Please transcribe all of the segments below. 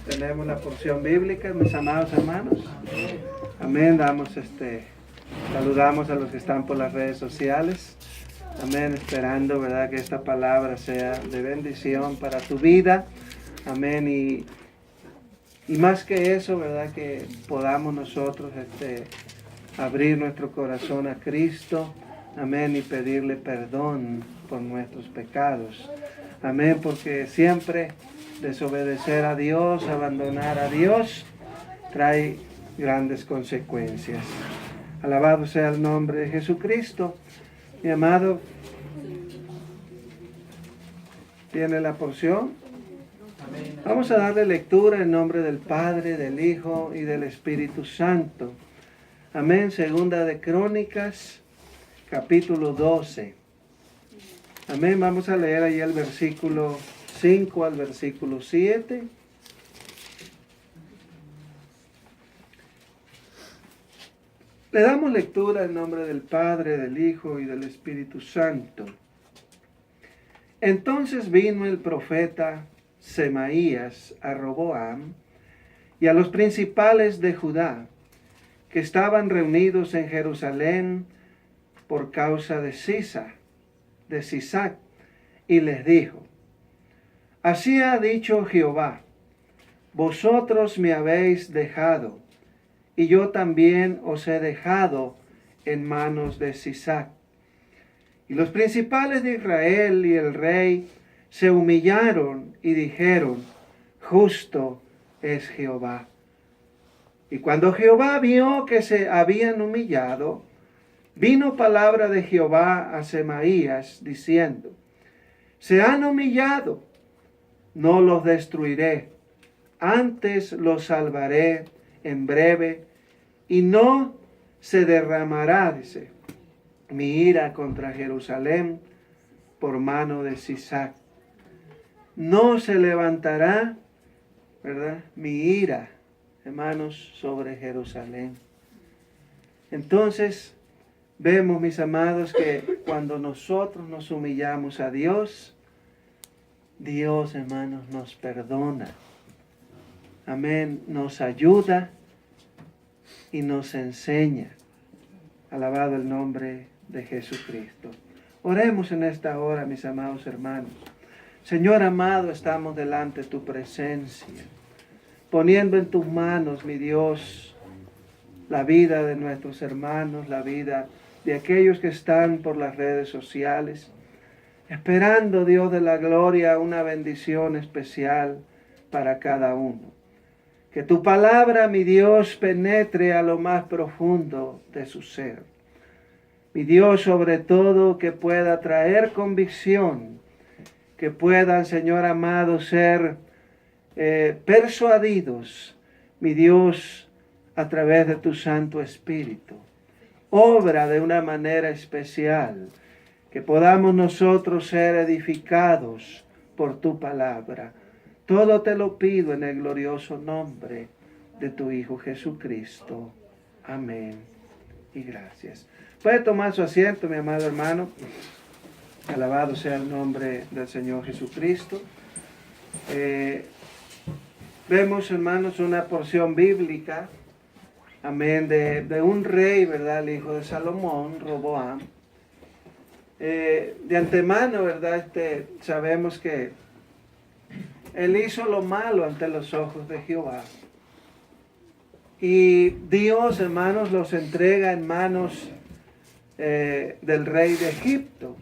Tenemos la porción bíblica, mis amados hermanos. Amén. Saludamos a los que están por las redes sociales. Amén. Esperando, ¿verdad?, que esta palabra sea de bendición para tu vida. Amén. Y más que eso, ¿verdad?, que podamos nosotros abrir nuestro corazón a Cristo. Amén. Y pedirle perdón por nuestros pecados. Amén. Porque siempre desobedecer a Dios, abandonar a Dios, trae grandes consecuencias. Alabado sea el nombre de Jesucristo. Mi amado, ¿tiene la porción? Vamos a darle lectura en nombre del Padre, del Hijo y del Espíritu Santo. Amén. Segunda de Crónicas, capítulo 12. Amén. Vamos a leer ahí el versículo 5 al versículo 7. Le damos lectura en nombre del Padre, del Hijo y del Espíritu Santo. Entonces vino el profeta Semaías a Roboam y a los principales de Judá, que estaban reunidos en Jerusalén por causa de Sisac, y les dijo: Así ha dicho Jehová, vosotros me habéis dejado, y yo también os he dejado en manos de Sisac. Y los principales de Israel y el rey se humillaron y dijeron: Justo es Jehová. Y cuando Jehová vio que se habían humillado, vino palabra de Jehová a Semaías, diciendo: Se han humillado, no los destruiré, antes los salvaré en breve, y no se derramará, dice, mi ira contra Jerusalén por mano de Sisac. No se levantará, ¿verdad?, mi ira, hermanos, sobre Jerusalén. Entonces, vemos, mis amados, que cuando nosotros nos humillamos a Dios, Dios, hermanos, nos perdona. Amén. Nos ayuda y nos enseña. Alabado el nombre de Jesucristo. Oremos en esta hora, mis amados hermanos. Señor amado, estamos delante de tu presencia, poniendo en tus manos, mi Dios, la vida de nuestros hermanos, la vida de aquellos que están por las redes sociales, esperando, Dios de la gloria, una bendición especial para cada uno. Que tu palabra, mi Dios, penetre a lo más profundo de su ser. Mi Dios, sobre todo, que pueda traer convicción, que puedan, Señor amado, ser persuadidos, mi Dios, a través de tu Santo Espíritu. Obra de una manera especial, que podamos nosotros ser edificados por tu palabra. Todo te lo pido en el glorioso nombre de tu Hijo Jesucristo. Amén. Y gracias. Puede tomar su asiento, mi amado hermano. Alabado sea el nombre del Señor Jesucristo. Vemos, hermanos, una porción bíblica, amén, de un rey, ¿verdad?, el hijo de Salomón, Roboam. De antemano, ¿verdad?, sabemos que él hizo lo malo ante los ojos de Jehová. Y Dios, hermanos, los entrega en manos del rey de Egipto.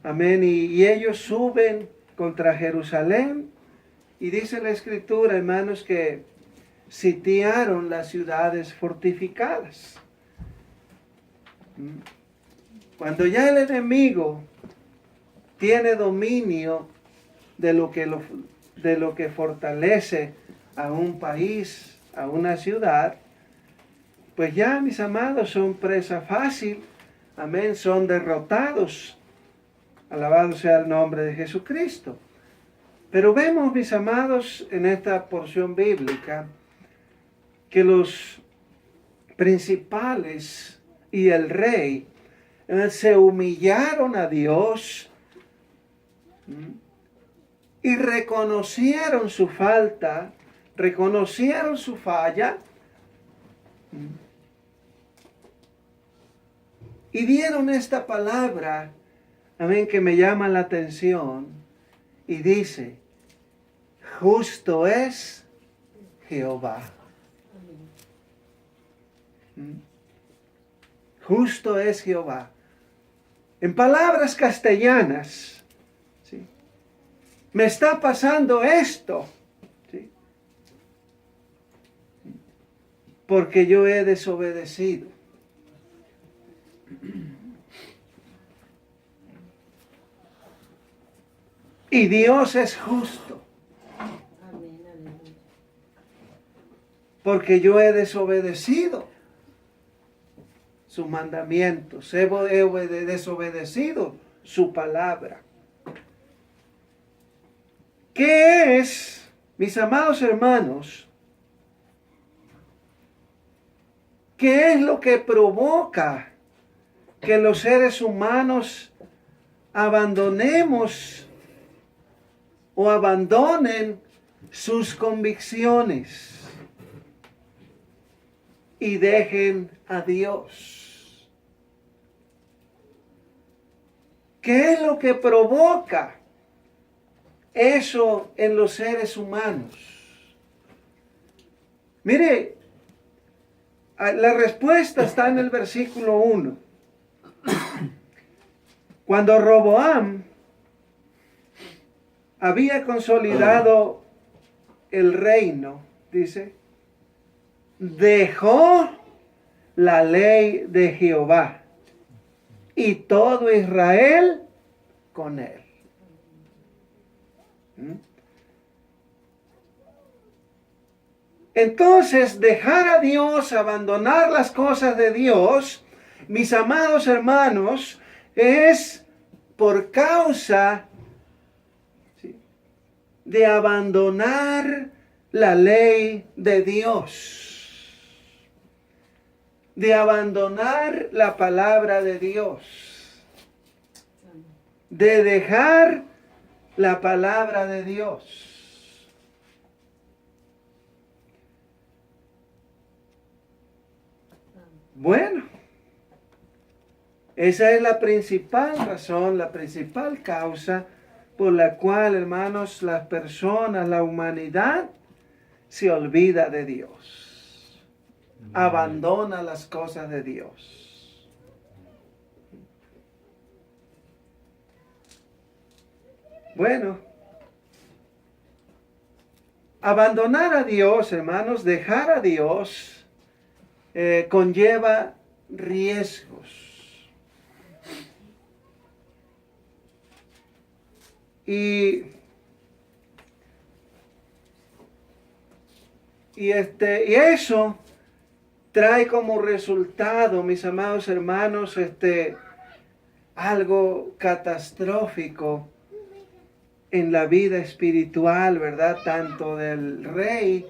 Amén. Y ellos suben contra Jerusalén. Y dice la Escritura, hermanos, que sitiaron las ciudades fortificadas. Cuando ya el enemigo tiene dominio de lo que fortalece a un país, a una ciudad, pues ya, mis amados, son presa fácil. Amén, son derrotados. Alabado sea el nombre de Jesucristo. Pero vemos, mis amados, en esta porción bíblica, que los principales y el rey se humillaron a Dios y reconocieron su falta reconocieron su falla y dieron esta palabra, amén, que me llama la atención y dice, justo es Jehová. Justo es Jehová. En palabras castellanas, ¿sí? Me está pasando esto, ¿sí? Porque yo he desobedecido. Y Dios es justo. Porque yo he desobedecido sus mandamientos, he desobedecido su palabra. ¿Qué es, mis amados hermanos? ¿Qué es lo que provoca que los seres humanos abandonemos o abandonen sus convicciones y dejen a Dios? ¿Qué es lo que provoca eso en los seres humanos? Mire, la respuesta está en el versículo 1. Cuando Roboam había consolidado el reino, dice, dejó la ley de Jehová y todo Israel con él. Entonces, dejar a Dios, abandonar las cosas de Dios, mis amados hermanos, es por causa, ¿sí?, de abandonar la ley de Dios, de abandonar la palabra de Dios, de dejar la palabra de Dios. Bueno, esa es la principal razón, la principal causa por la cual, hermanos, las personas, la humanidad, se olvida de Dios, abandona las cosas de Dios. Bueno, abandonar a Dios, hermanos, dejar a Dios, conlleva riesgos. Y eso trae como resultado, mis amados hermanos, algo catastrófico en la vida espiritual, ¿verdad? Tanto del rey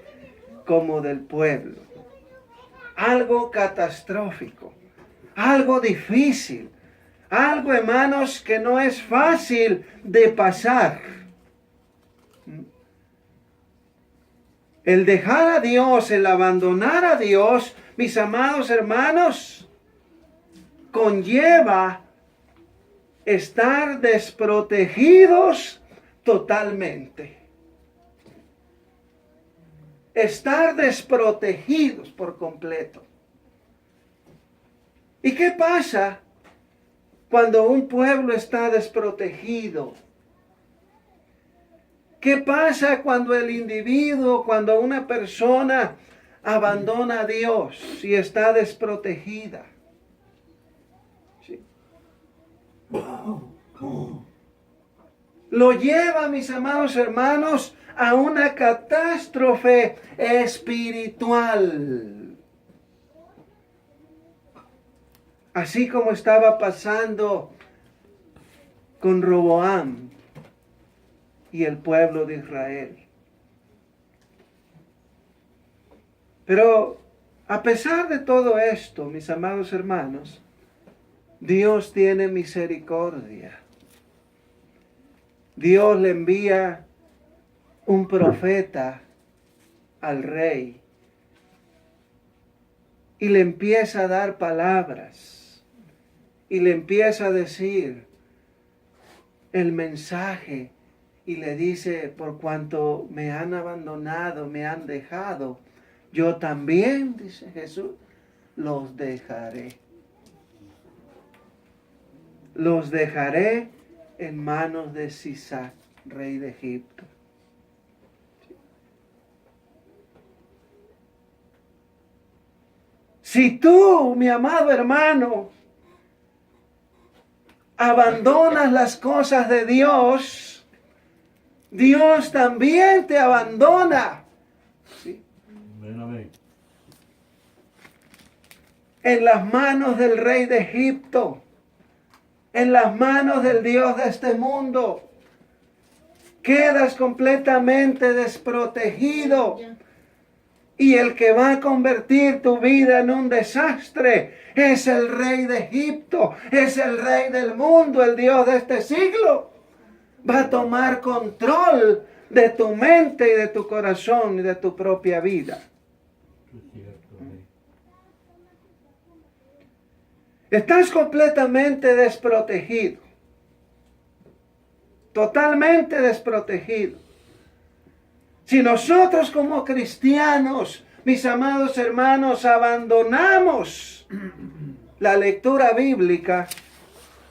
como del pueblo. Algo catastrófico, algo difícil, algo, hermanos, que no es fácil de pasar. El dejar a Dios, el abandonar a Dios, mis amados hermanos, conlleva estar desprotegidos totalmente. Estar desprotegidos por completo. ¿Y qué pasa cuando un pueblo está desprotegido? ¿Qué pasa cuando el individuo, cuando una persona abandona a Dios y está desprotegida? ¿Sí? Lo lleva, mis amados hermanos, a una catástrofe espiritual. Así como estaba pasando con Roboam y el pueblo de Israel. Pero a pesar de todo esto, mis amados hermanos, Dios tiene misericordia. Dios le envía un profeta al rey y le empieza a dar palabras y le empieza a decir el mensaje y le dice, por cuanto me han abandonado, me han dejado, yo también, dice Jesús, los dejaré. Los dejaré en manos de Sisac, rey de Egipto. Si tú, mi amado hermano, abandonas las cosas de Dios, Dios también te abandona. ¿Sí? Amén. En las manos del rey de Egipto, en las manos del Dios de este mundo, quedas completamente desprotegido. Y el que va a convertir tu vida en un desastre es el rey de Egipto, es el rey del mundo, el Dios de este siglo. Va a tomar control de tu mente y de tu corazón y de tu propia vida. Estás completamente desprotegido. Totalmente desprotegido. Si nosotros como cristianos, mis amados hermanos, abandonamos la lectura bíblica,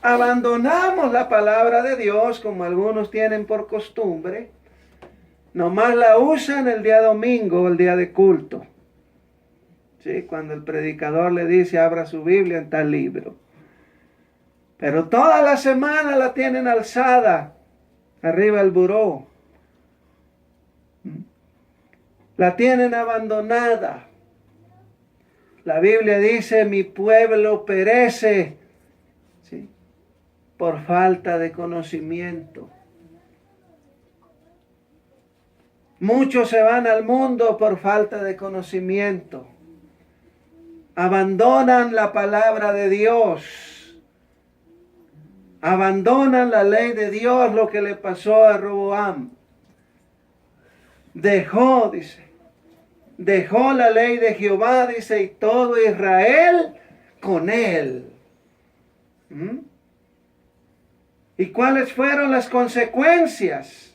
abandonamos la palabra de Dios, como algunos tienen por costumbre, nomás la usan el día domingo, el día de culto. ¿Sí? Cuando el predicador le dice, abra su Biblia en tal libro. Pero toda la semana la tienen alzada, arriba el buró. La tienen abandonada. La Biblia dice, mi pueblo perece, ¿sí?, por falta de conocimiento. Muchos se van al mundo por falta de conocimiento. Abandonan la palabra de Dios. Abandonan la ley de Dios, lo que le pasó a Roboam. Dejó, dice, dejó la ley de Jehová, dice, y todo Israel con él. ¿Y cuáles fueron las consecuencias?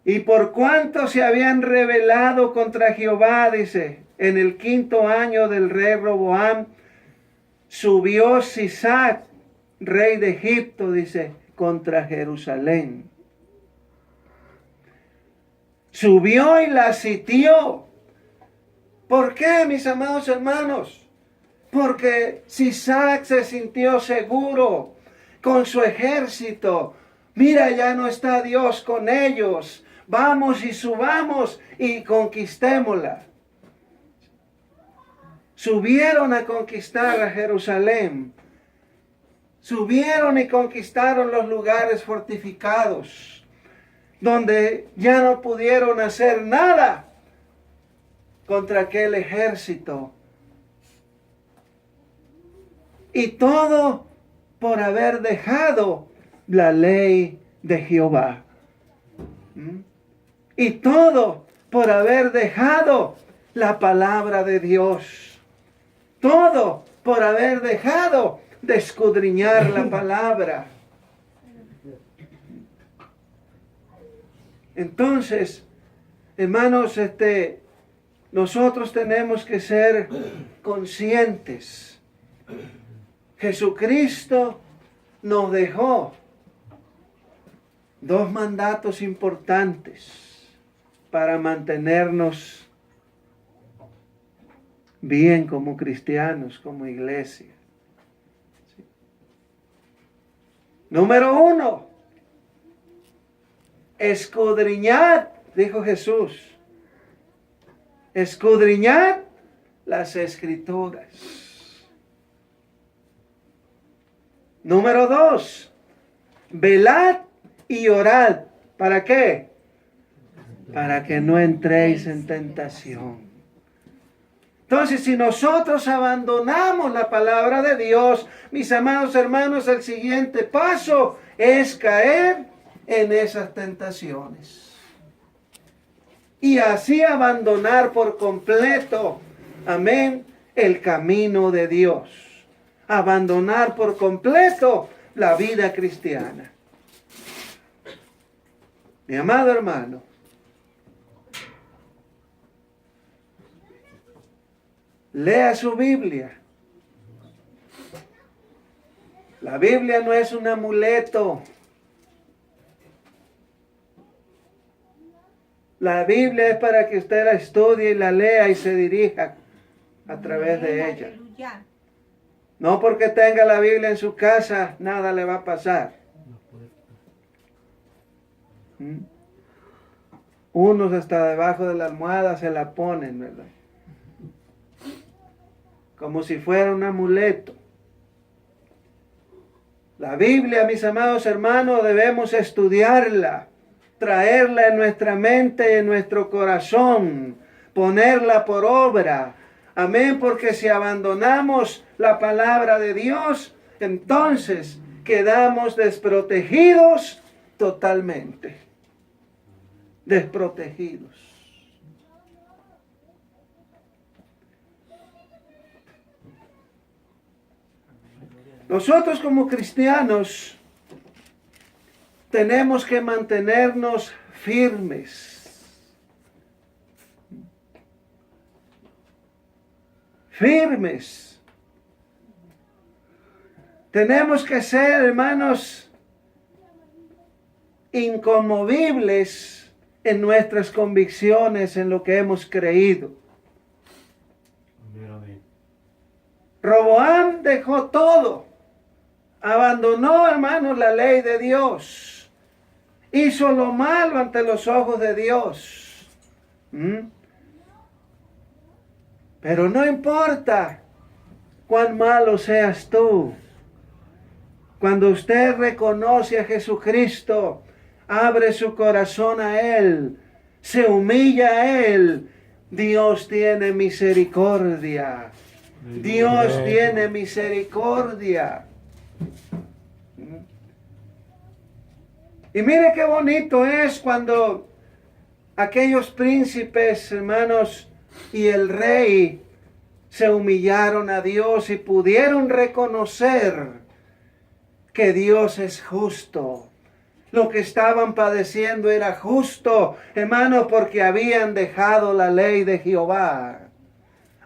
Y por cuanto se habían rebelado contra Jehová, dice, en el 5º año del rey Roboam, subió Sisac, rey de Egipto, dice, contra Jerusalén. Subió y la sitió. ¿Por qué, mis amados hermanos? Porque Sisac se sintió seguro con su ejército. Mira, ya no está Dios con ellos. Vamos y subamos y conquistémosla. Subieron a conquistar a Jerusalén. Subieron y conquistaron los lugares fortificados, donde ya no pudieron hacer nada contra aquel ejército. Y todo por haber dejado la ley de Jehová. Y todo por haber dejado la palabra de Dios. Todo por haber dejado de escudriñar la palabra. Entonces, hermanos, nosotros tenemos que ser conscientes. Jesucristo nos dejó 2 mandatos importantes para mantenernos bien como cristianos, como iglesia. ¿Sí? Número 1. Escudriñad, dijo Jesús. Escudriñad las Escrituras. Número 2. Velad y orad. ¿Para qué? Para que no entréis en tentación. Entonces, si nosotros abandonamos la palabra de Dios, mis amados hermanos, el siguiente paso es caer en esas tentaciones. y así abandonar por completo, amén, el camino de Dios. Abandonar por completo la vida cristiana. Mi amado hermano, lea su Biblia. La Biblia no es un amuleto. La Biblia es para que usted la estudie y la lea y se dirija a través de ella. No porque tenga la Biblia en su casa, nada le va a pasar. Unos hasta debajo de la almohada se la ponen, ¿verdad? Como si fuera un amuleto. La Biblia, mis amados hermanos, debemos estudiarla, traerla en nuestra mente y en nuestro corazón, ponerla por obra. Amén, porque si abandonamos la palabra de Dios, entonces quedamos desprotegidos totalmente. Desprotegidos. Nosotros como cristianos tenemos que mantenernos firmes. Firmes. Tenemos que ser, hermanos, inconmovibles en nuestras convicciones, en lo que hemos creído. Roboam dejó todo. Abandonó, hermanos, la ley de Dios. Hizo lo malo ante los ojos de Dios. Pero no importa cuán malo seas tú. Cuando usted reconoce a Jesucristo, abre su corazón a Él, se humilla a Él, Dios tiene misericordia. Dios tiene misericordia. Y mire qué bonito es cuando aquellos príncipes, hermanos, y el rey se humillaron a Dios y pudieron reconocer que Dios es justo. Lo que estaban padeciendo era justo, hermanos, porque habían dejado la ley de Jehová.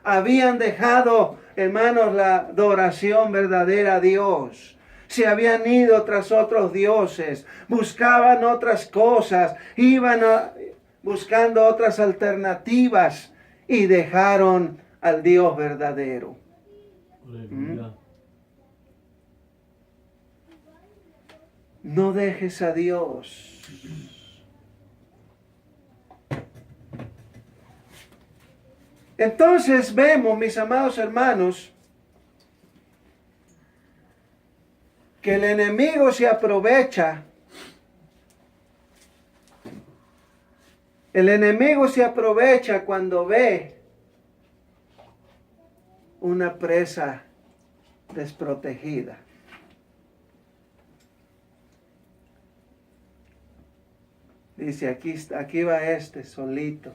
Habían dejado, hermanos, la adoración verdadera a Dios. Se habían ido tras otros dioses, buscaban otras cosas, iban buscando otras alternativas y dejaron al Dios verdadero. No dejes a Dios. Entonces vemos, mis amados hermanos, que el enemigo se aprovecha. El enemigo se aprovecha cuando ve una presa desprotegida. Dice, aquí va este solito.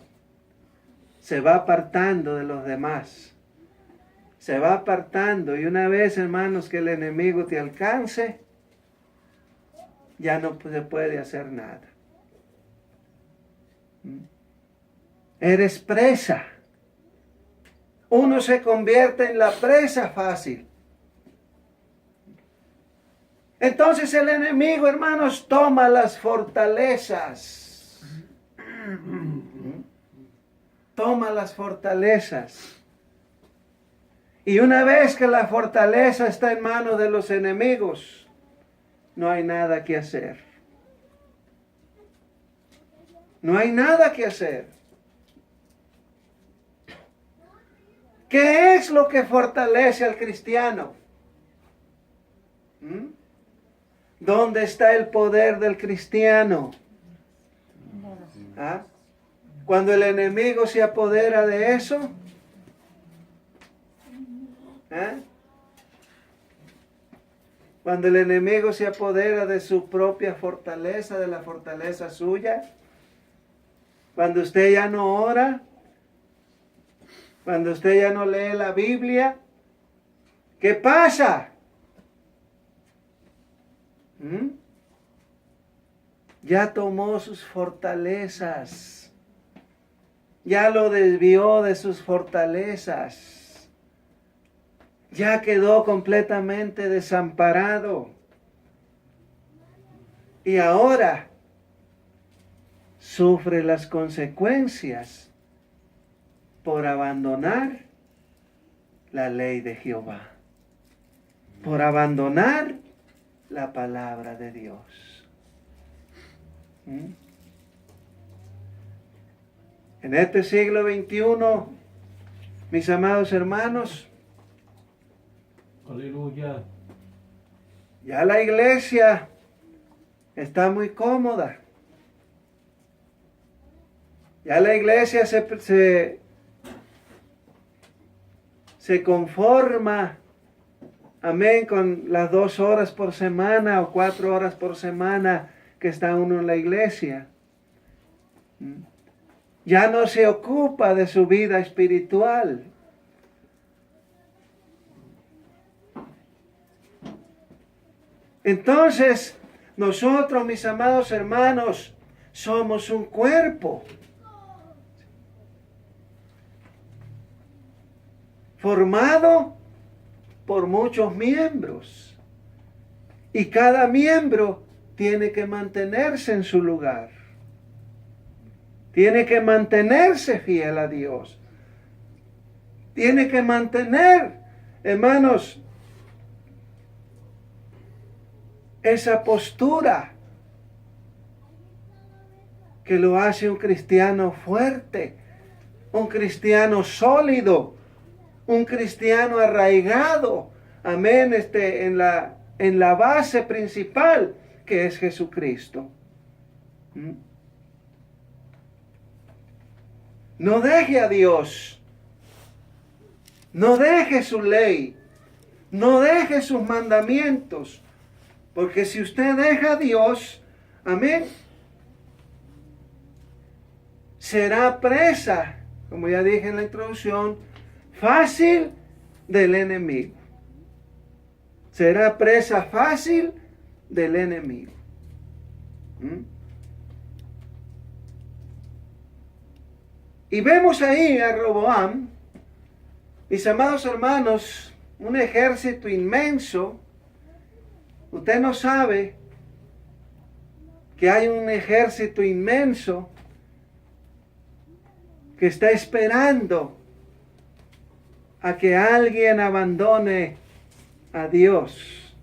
Se va apartando de los demás. Se va apartando. Y una vez, hermanos, que el enemigo te alcance, ya no se puede hacer nada. Eres presa. Uno se convierte en la presa fácil. Entonces el enemigo, hermanos, toma las fortalezas. Toma las fortalezas. Y una vez que la fortaleza está en manos de los enemigos, no hay nada que hacer. No hay nada que hacer. ¿Qué es lo que fortalece al cristiano? ¿Dónde está el poder del cristiano? ¿Ah? Cuando el enemigo se apodera de eso, cuando el enemigo se apodera de su propia fortaleza, de la fortaleza suya, Cuando usted ya no ora, cuando usted ya no lee la Biblia, ¿qué pasa? Ya tomó sus fortalezas, ya lo desvió de sus fortalezas, ya quedó completamente desamparado. Y ahora sufre las consecuencias por abandonar la ley de Jehová, por abandonar la palabra de Dios. En este siglo XXI, mis amados hermanos, aleluya, ya la iglesia está muy cómoda. Ya la iglesia se conforma, amén, con las 2 horas por semana o 4 horas por semana que está uno en la iglesia. Ya no se ocupa de su vida espiritual. Entonces, nosotros, mis amados hermanos, somos un cuerpo formado por muchos miembros, y cada miembro tiene que mantenerse en su lugar, tiene que mantenerse fiel a Dios, tiene que mantener, hermanos, esa postura que lo hace un cristiano fuerte, un cristiano sólido, un cristiano arraigado, amén, en la base principal que es Jesucristo. No deje a Dios, no deje su ley, no deje sus mandamientos, porque si usted deja a Dios, amén, será presa, como ya dije en la introducción, fácil del enemigo. Será presa fácil del enemigo. Y vemos ahí a Roboam, mis amados hermanos, un ejército inmenso. Usted no sabe que hay un ejército inmenso que está esperando a que alguien abandone a Dios,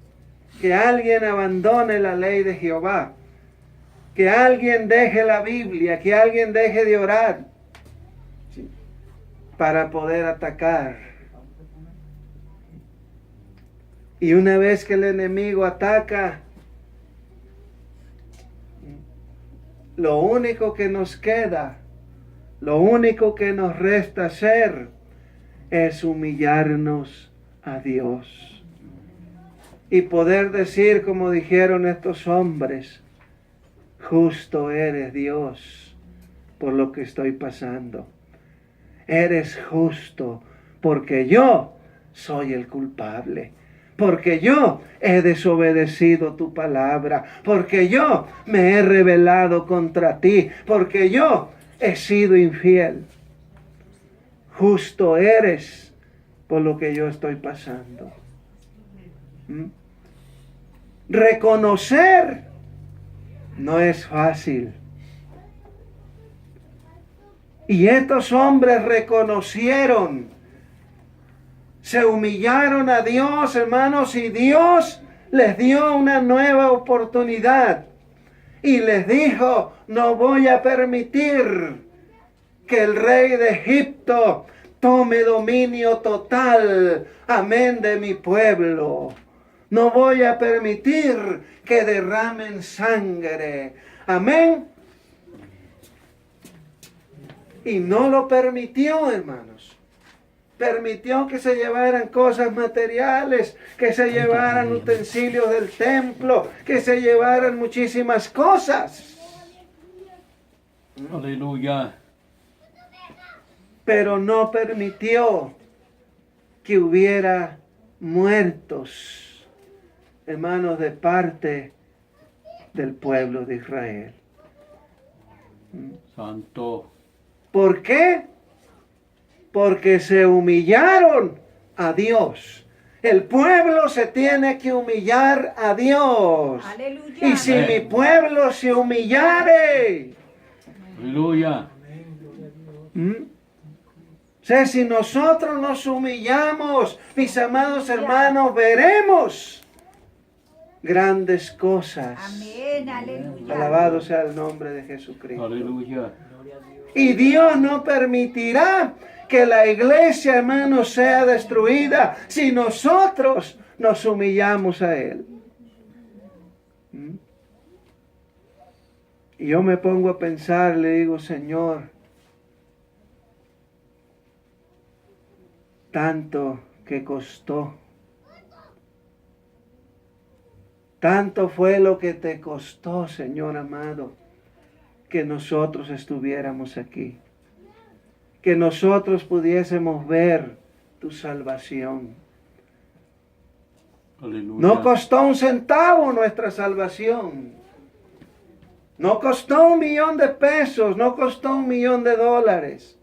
que alguien abandone la ley de Jehová, que alguien deje la Biblia, que alguien deje de orar, ¿sí?, para poder atacar. Y una vez que el enemigo ataca, lo único que nos queda, lo único que nos resta hacer es humillarnos a Dios y poder decir, como dijeron estos hombres: justo eres, Dios, por lo que estoy pasando. Eres justo porque yo soy el culpable, porque yo he desobedecido tu palabra, porque yo me he rebelado contra ti, porque yo he sido infiel. Justo eres por lo que yo estoy pasando. Reconocer no es fácil. Y estos hombres reconocieron, se humillaron a Dios, hermanos, y Dios les dio una nueva oportunidad. Y les dijo: no voy a permitir que el rey de Egipto tome dominio total, amén, de mi pueblo. No voy a permitir que derramen sangre, amén. Y no lo permitió, hermanos. Permitió que se llevaran cosas materiales, que se llevaran utensilios del templo, que se llevaran muchísimas cosas. Aleluya. Pero no permitió que hubiera muertos, hermanos, de parte del pueblo de Israel. Santo. ¿Por qué? Porque se humillaron a Dios. El pueblo se tiene que humillar a Dios. Aleluya. Y si Amén. mi pueblo se humillare, Aleluya. o sea, si nosotros nos humillamos, mis amados hermanos, veremos grandes cosas. Amén, aleluya. Alabado sea el nombre de Jesucristo. Aleluya. Y Dios no permitirá que la iglesia, hermanos, sea destruida si nosotros nos humillamos a Él. Y yo me pongo a pensar, le digo, Señor, tanto que costó, tanto fue lo que te costó, Señor amado, que nosotros estuviéramos aquí, que nosotros pudiésemos ver tu salvación. Aleluya. No costó un centavo nuestra salvación. No costó $1,000,000 de pesos, no costó $1,000,000 de $.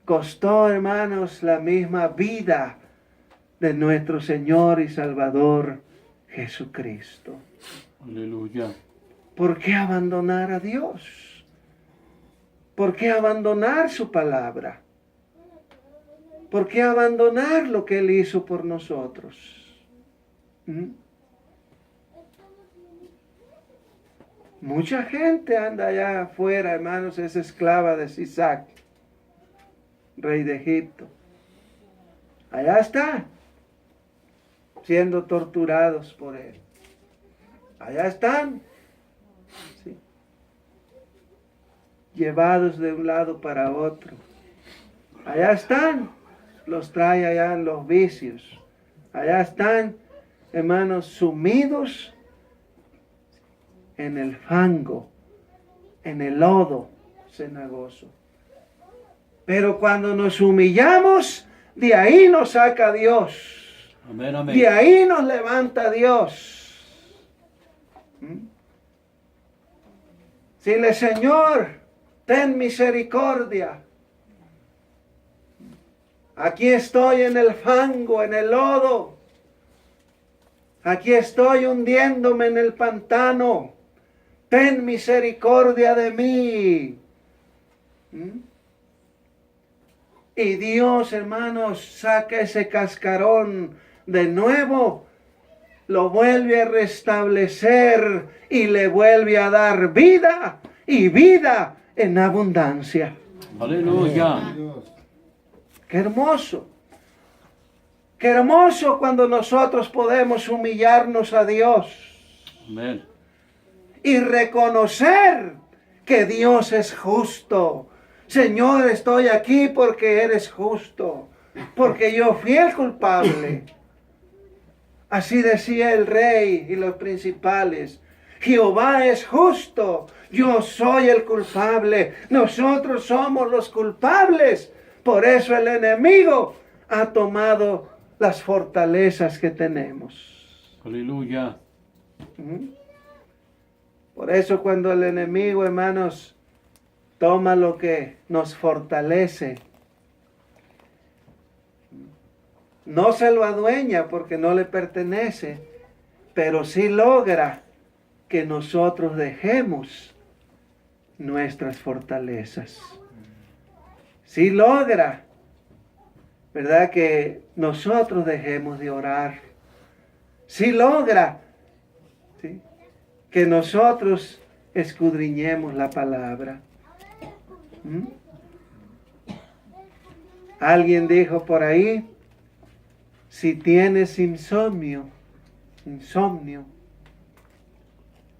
Costó, hermanos, la misma vida de nuestro Señor y Salvador Jesucristo. Aleluya. ¿Por qué abandonar a Dios? ¿Por qué abandonar su palabra? ¿Por qué abandonar lo que Él hizo por nosotros? Mucha gente anda allá afuera, hermanos, es esclava de Sisac, rey de Egipto. Allá está, siendo torturados por él. Allá están, ¿sí?, llevados de un lado para otro. Allá están, los trae allá en los vicios. Allá están, hermanos, sumidos en el fango, en el lodo cenagoso. Pero cuando nos humillamos, de ahí nos saca Dios. Amén, amén. De ahí nos levanta Dios. Dile, Señor, ten misericordia. Aquí estoy en el fango, en el lodo. Aquí estoy hundiéndome en el pantano. Ten misericordia de mí. Y Dios, hermanos, saca ese cascarón de nuevo, lo vuelve a restablecer y le vuelve a dar vida y vida en abundancia. Aleluya. ¡Qué hermoso! ¡Qué hermoso cuando nosotros podemos humillarnos a Dios Amén. y reconocer que Dios es justo! Señor, estoy aquí porque eres justo, porque yo fui el culpable. Así decía el rey y los principales. Jehová es justo, yo soy el culpable, nosotros somos los culpables. Por eso el enemigo ha tomado las fortalezas que tenemos. Aleluya. Por eso cuando el enemigo, hermanos, toma lo que nos fortalece, no se lo adueña porque no le pertenece, pero sí logra que nosotros dejemos nuestras fortalezas. Sí logra, ¿verdad?, que nosotros dejemos de orar. Sí logra, ¿sí?, que nosotros escudriñemos la palabra. Alguien dijo por ahí, si tienes insomnio,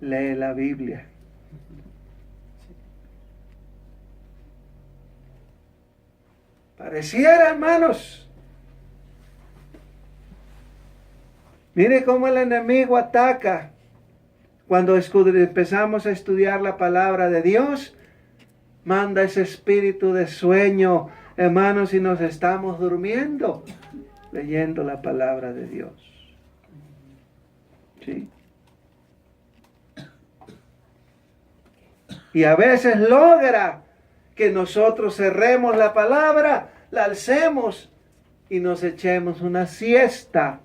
lee la Biblia. Pareciera, hermanos. Mire cómo el enemigo ataca Cuando empezamos a estudiar la palabra de Dios, manda ese espíritu de sueño, hermanos, y nos estamos durmiendo leyendo la palabra de Dios. ¿Sí? Y a veces logra que nosotros cerremos la palabra, la alcemos y nos echemos una siesta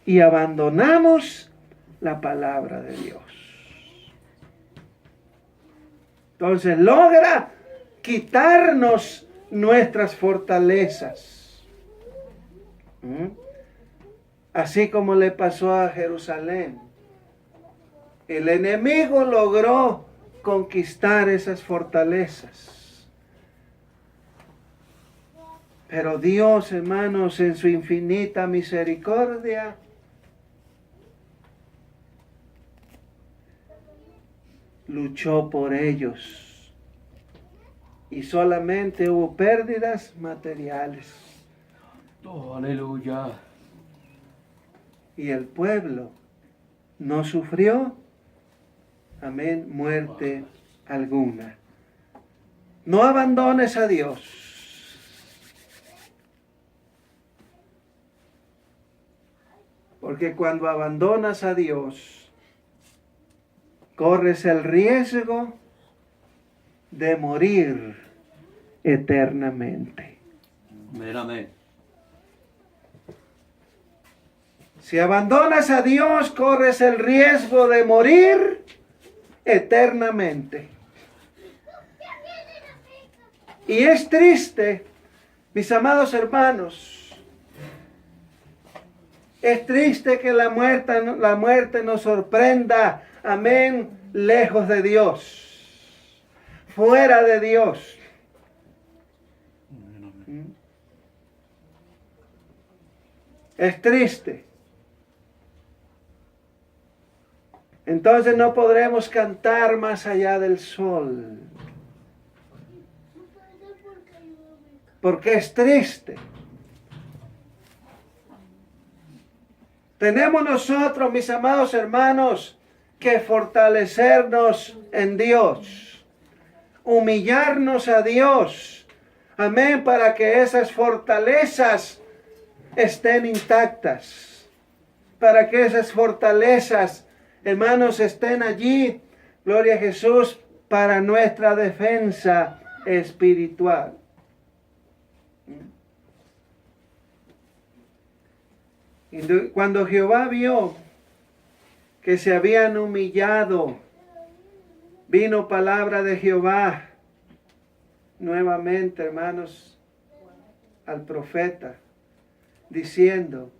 y abandonamos la palabra de Dios. Entonces logra quitarnos nuestras fortalezas. Así como le pasó a Jerusalén. El enemigo logró conquistar esas fortalezas. Pero Dios, hermanos, en su infinita misericordia, luchó por ellos. Y solamente hubo pérdidas materiales. Oh, aleluya. Y el pueblo no sufrió, amén, muerte alguna. No abandones a Dios. Porque cuando abandonas a Dios, corres el riesgo de morir eternamente. Amén, amén. Si abandonas a Dios, corres el riesgo de morir eternamente. Y es triste, mis amados hermanos, es triste que la muerte nos sorprenda, amén, lejos de Dios, fuera de Dios. Es triste. Entonces no podremos cantar más allá del sol. Porque es triste. Tenemos nosotros, mis amados hermanos, que fortalecernos en Dios. Humillarnos a Dios. Amén, para que esas fortalezas estén intactas. Para que esas fortalezas, hermanos, estén allí, gloria a Jesús, para nuestra defensa espiritual. Y cuando Jehová vio que se habían humillado, vino palabra de Jehová nuevamente, hermanos, al profeta, diciendo: